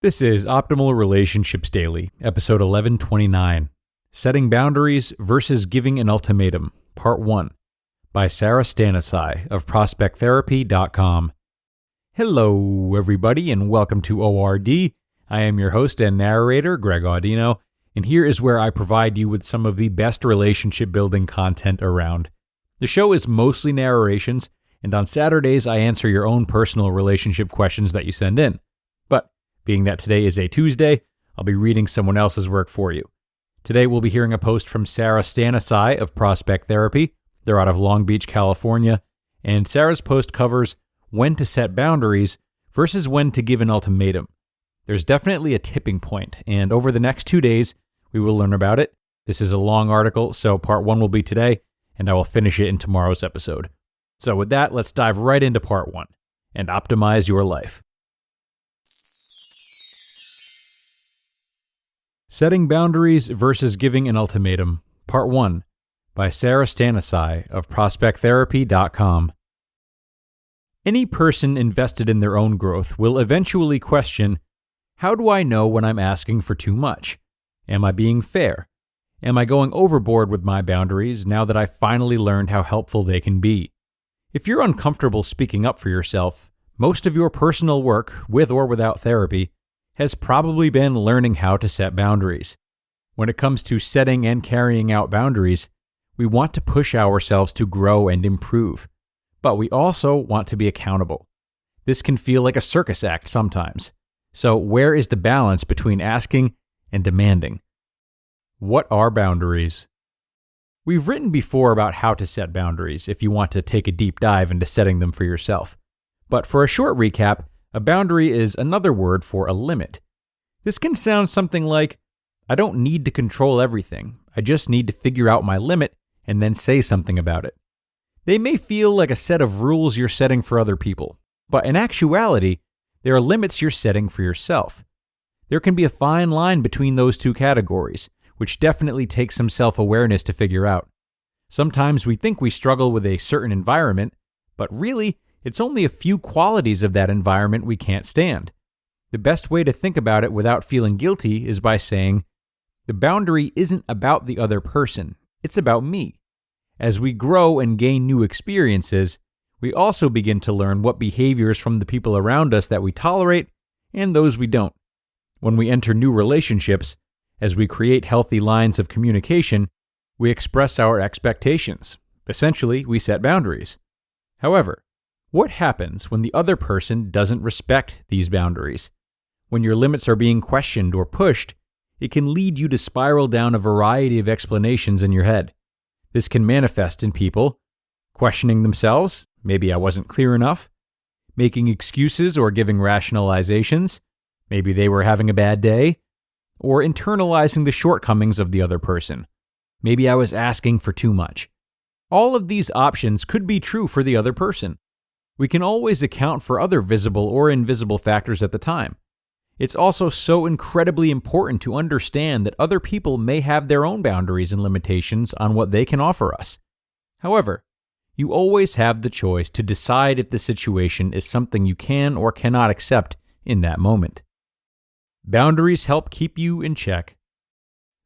This is Optimal Relationships Daily, episode 1129, Setting Boundaries versus Giving an Ultimatum, Part 1, by Sara Stanizai of ProspectTherapy.com. Hello, everybody, and welcome to ORD. I am your host and narrator, Greg Audino, and here is where I provide you with some of the best relationship-building content around. The show is mostly narrations, and on Saturdays I answer your own personal relationship questions that you send in. But being that today is a Tuesday, I'll be reading someone else's work for you. Today we'll be hearing a post from Sara Stanizai of Prospect Therapy. They're out of Long Beach, California, and Sara's post covers when to set boundaries versus when to give an ultimatum. There's definitely a tipping point, and over the next 2 days, we will learn about it. This is a long article, so part 1 will be today, and I will finish it in tomorrow's episode. So with that, let's dive right into part 1 and optimize your life. Setting Boundaries versus Giving an Ultimatum, Part 1, by Sara Stanizai of ProspectTherapy.com. Any person invested in their own growth will eventually question, how do I know when I'm asking for too much? Am I being fair? Am I going overboard with my boundaries now that I've finally learned how helpful they can be? If you're uncomfortable speaking up for yourself, most of your personal work, with or without therapy, has probably been learning how to set boundaries. When it comes to setting and carrying out boundaries, we want to push ourselves to grow and improve, but we also want to be accountable. This can feel like a circus act sometimes. So where is the balance between asking and demanding? What are boundaries? We've written before about how to set boundaries if you want to take a deep dive into setting them for yourself. But for a short recap, a boundary is another word for a limit. This can sound something like, I don't need to control everything. I just need to figure out my limit and then say something about it. They may feel like a set of rules you're setting for other people, but in actuality, there are limits you're setting for yourself. There can be a fine line between those two categories, which definitely takes some self-awareness to figure out. Sometimes we think we struggle with a certain environment, but really, it's only a few qualities of that environment we can't stand. The best way to think about it without feeling guilty is by saying, the boundary isn't about the other person, it's about me. As we grow and gain new experiences, we also begin to learn what behaviors from the people around us that we tolerate and those we don't. When we enter new relationships, as we create healthy lines of communication, we express our expectations. Essentially, we set boundaries. However, what happens when the other person doesn't respect these boundaries? When your limits are being questioned or pushed, it can lead you to spiral down a variety of explanations in your head. This can manifest in people questioning themselves, maybe I wasn't clear enough, making excuses or giving rationalizations, maybe they were having a bad day, or internalizing the shortcomings of the other person. Maybe I was asking for too much. All of these options could be true for the other person. We can always account for other visible or invisible factors at the time. It's also so incredibly important to understand that other people may have their own boundaries and limitations on what they can offer us. However, you always have the choice to decide if the situation is something you can or cannot accept in that moment. Boundaries help keep you in check.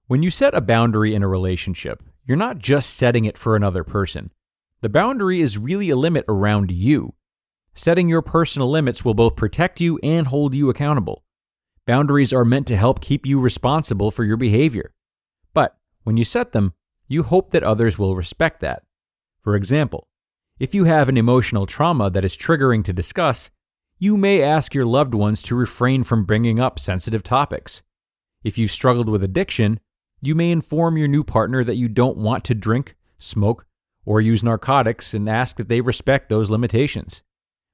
When you set a boundary in a relationship, you're not just setting it for another person. The boundary is really a limit around you. Setting your personal limits will both protect you and hold you accountable. Boundaries are meant to help keep you responsible for your behavior. But when you set them, you hope that others will respect that. For example, if you have an emotional trauma that is triggering to discuss, you may ask your loved ones to refrain from bringing up sensitive topics. If you've struggled with addiction, you may inform your new partner that you don't want to drink, smoke, or use narcotics and ask that they respect those limitations.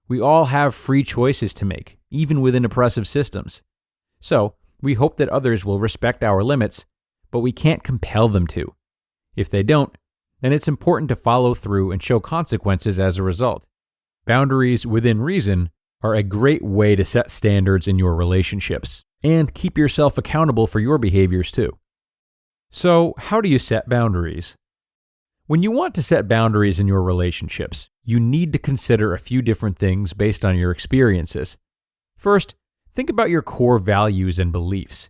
We all have free choices to make, even within oppressive systems. So, we hope that others will respect our limits, but we can't compel them to. If they don't, then it's important to follow through and show consequences as a result. Boundaries within reason are a great way to set standards in your relationships and keep yourself accountable for your behaviors too. So, how do you set boundaries? When you want to set boundaries in your relationships, you need to consider a few different things based on your experiences. First, Think about your core values and beliefs.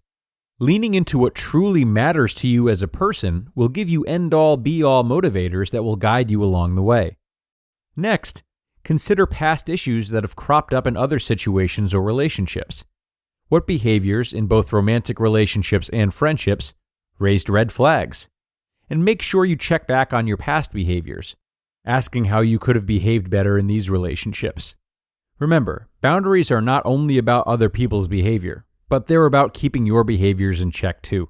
Leaning into what truly matters to you as a person will give you end-all, be-all motivators that will guide you along the way. Next, consider past issues that have cropped up in other situations or relationships. What behaviors in both romantic relationships and friendships raised red flags? And make sure you check back on your past behaviors, asking how you could have behaved better in these relationships. Remember, boundaries are not only about other people's behavior, but they're about keeping your behaviors in check too.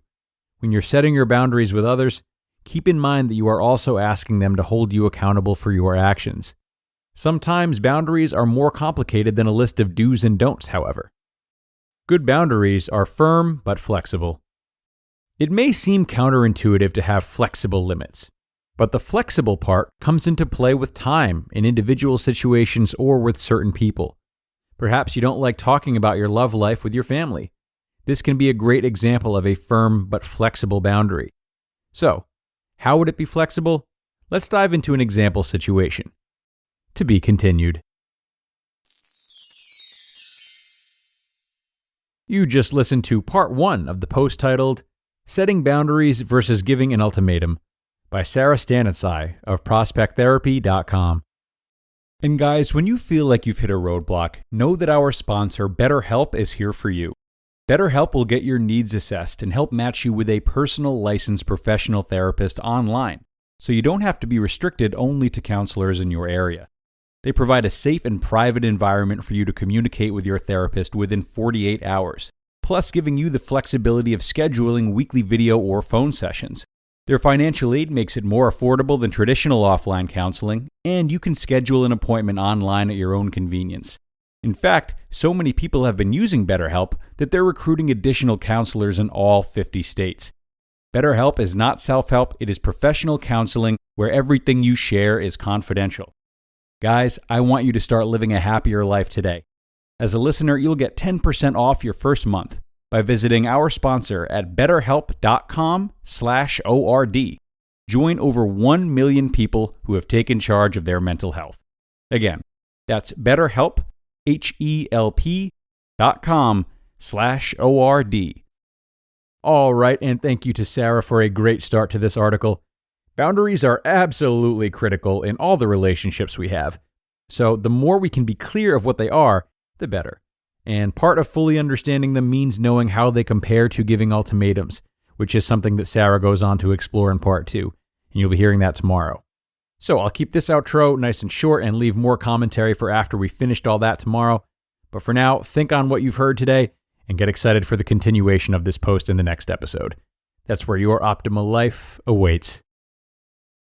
When you're setting your boundaries with others, keep in mind that you are also asking them to hold you accountable for your actions. Sometimes boundaries are more complicated than a list of do's and don'ts, however. Good boundaries are firm but flexible. It may seem counterintuitive to have flexible limits, but the flexible part comes into play with time in individual situations or with certain people. Perhaps you don't like talking about your love life with your family. This can be a great example of a firm but flexible boundary. So, how would it be flexible? Let's dive into an example situation. To be continued. You just listened to part 1 of the post titled Setting Boundaries versus Giving an Ultimatum by Sara Stanizai of ProspectTherapy.com. And guys, when you feel like you've hit a roadblock, know that our sponsor, BetterHelp, is here for you. BetterHelp will get your needs assessed and help match you with a personal licensed professional therapist online, so you don't have to be restricted only to counselors in your area. They provide a safe and private environment for you to communicate with your therapist within 48 hours, plus giving you the flexibility of scheduling weekly video or phone sessions. Their financial aid makes it more affordable than traditional offline counseling, and you can schedule an appointment online at your own convenience. In fact, so many people have been using BetterHelp that they're recruiting additional counselors in all 50 states. BetterHelp is not self-help, it is professional counseling where everything you share is confidential. Guys, I want you to start living a happier life today. As a listener, you'll get 10% off your first month by visiting our sponsor at betterhelp.com/ORD. Join over 1 million people who have taken charge of their mental health. Again, that's BetterHelp, HELP.com/ORD. All right, and thank you to Sara for a great start to this article. Boundaries are absolutely critical in all the relationships we have. So the more we can be clear of what they are, the better. And part of fully understanding them means knowing how they compare to giving ultimatums, which is something that Sara goes on to explore in part 2, and you'll be hearing that tomorrow. So I'll keep this outro nice and short and leave more commentary for after we finished all that tomorrow. But for now, think on what you've heard today and get excited for the continuation of this post in the next episode. That's where your optimal life awaits.